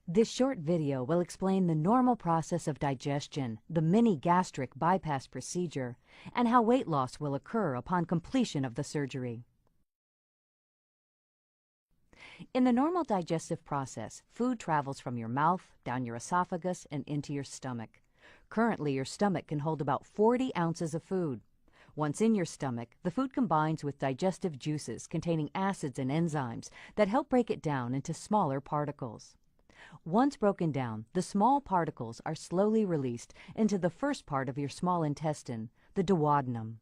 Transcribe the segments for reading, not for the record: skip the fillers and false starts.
This short video will explain the normal process of digestion, the mini gastric bypass procedure, and how weight loss will occur upon completion of the surgery. In the normal digestive process, food travels from your mouth, down your esophagus, and into your stomach. Currently, your stomach can hold about 40 ounces of food. Once in your stomach, the food combines with digestive juices containing acids and enzymes that help break it down into smaller particles. Once broken down, the small particles are slowly released into the first part of your small intestine, the duodenum.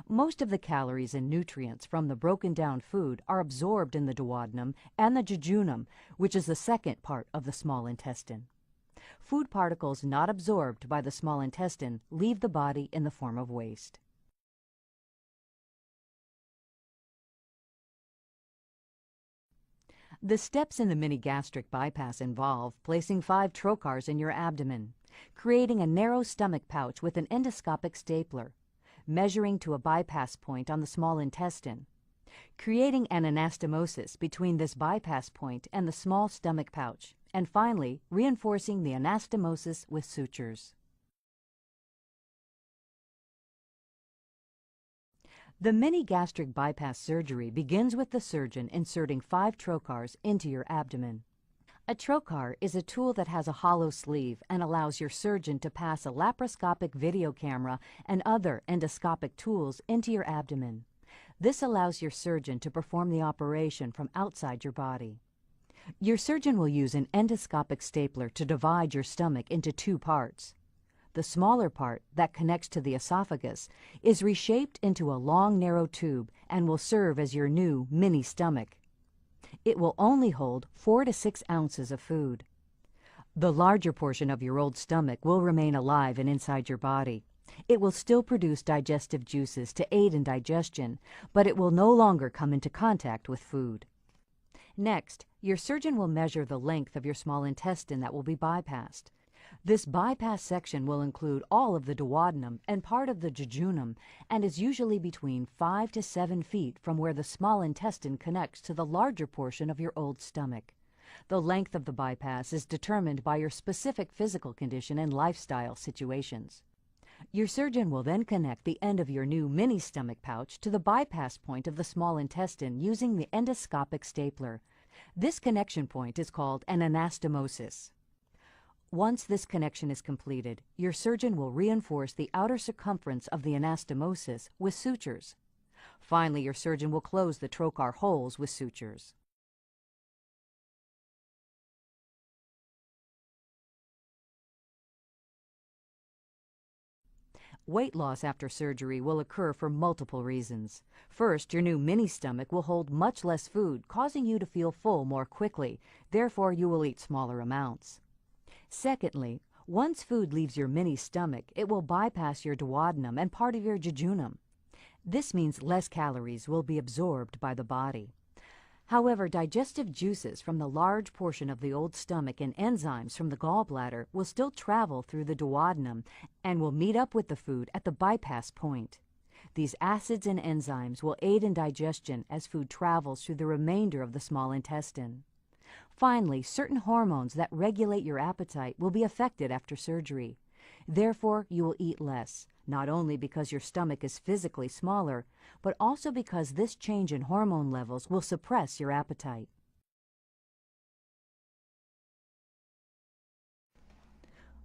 Most of the calories and nutrients from the broken down food are absorbed in the duodenum and the jejunum, which is the second part of the small intestine. Food particles not absorbed by the small intestine leave the body in the form of waste. The steps in the mini gastric bypass involve placing 5 trocars in your abdomen, creating a narrow stomach pouch with an endoscopic stapler, measuring to a bypass point on the small intestine, creating an anastomosis between this bypass point and the small stomach pouch, and finally reinforcing the anastomosis with sutures. The mini gastric bypass surgery begins with the surgeon inserting 5 trocars into your abdomen. A trocar is a tool that has a hollow sleeve and allows your surgeon to pass a laparoscopic video camera and other endoscopic tools into your abdomen. This allows your surgeon to perform the operation from outside your body. Your surgeon will use an endoscopic stapler to divide your stomach into 2 parts. The smaller part, that connects to the esophagus, is reshaped into a long, narrow tube and will serve as your new mini stomach. It will only hold 4 to 6 ounces of food. The larger portion of your old stomach will remain alive and inside your body. It will still produce digestive juices to aid in digestion, but it will no longer come into contact with food. Next, your surgeon will measure the length of your small intestine that will be bypassed. This bypass section will include all of the duodenum and part of the jejunum and is usually between 5 to 7 feet from where the small intestine connects to the larger portion of your old stomach. The length of the bypass is determined by your specific physical condition and lifestyle situations. Your surgeon will then connect the end of your new mini stomach pouch to the bypass point of the small intestine using the endoscopic stapler. This connection point is called an anastomosis. Once this connection is completed, your surgeon will reinforce the outer circumference of the anastomosis with sutures. Finally, your surgeon will close the trocar holes with sutures. Weight loss after surgery will occur for multiple reasons. First, your new mini stomach will hold much less food, causing you to feel full more quickly. Therefore, you will eat smaller amounts. Secondly, once food leaves your mini stomach, it will bypass your duodenum and part of your jejunum. This means less calories will be absorbed by the body. However, digestive juices from the large portion of the old stomach and enzymes from the gallbladder will still travel through the duodenum and will meet up with the food at the bypass point. These acids and enzymes will aid in digestion as food travels through the remainder of the small intestine. Finally, certain hormones that regulate your appetite will be affected after surgery. Therefore, you will eat less, not only because your stomach is physically smaller, but also because this change in hormone levels will suppress your appetite.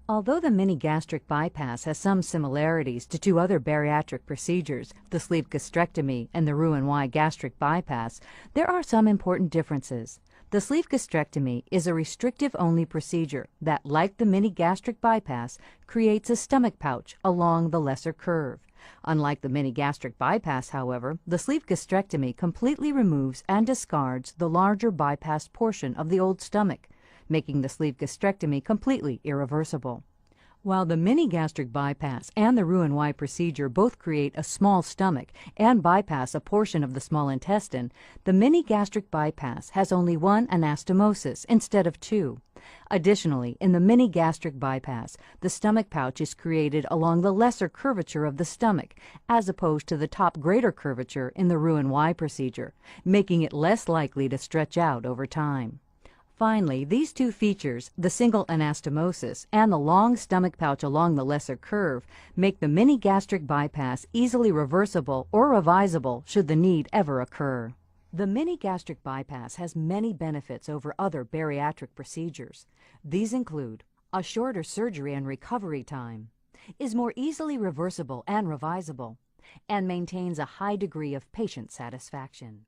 Although the mini gastric bypass has some similarities to 2 other bariatric procedures, the sleeve gastrectomy and the Roux-en-Y gastric bypass, there are some important differences. The sleeve gastrectomy is a restrictive-only procedure that, like the mini gastric bypass, creates a stomach pouch along the lesser curve. Unlike the mini gastric bypass, however, the sleeve gastrectomy completely removes and discards the larger bypassed portion of the old stomach, making the sleeve gastrectomy completely irreversible. While the mini gastric bypass and the Roux-en-Y procedure both create a small stomach and bypass a portion of the small intestine, the mini gastric bypass has only 1 anastomosis instead of 2. Additionally, in the mini gastric bypass, the stomach pouch is created along the lesser curvature of the stomach, as opposed to the top greater curvature in the Roux-en-Y procedure, making it less likely to stretch out over time. Finally, these two features, the single anastomosis and the long stomach pouch along the lesser curve, make the mini gastric bypass easily reversible or revisable should the need ever occur. The mini gastric bypass has many benefits over other bariatric procedures. These include a shorter surgery and recovery time, is more easily reversible and revisable, and maintains a high degree of patient satisfaction.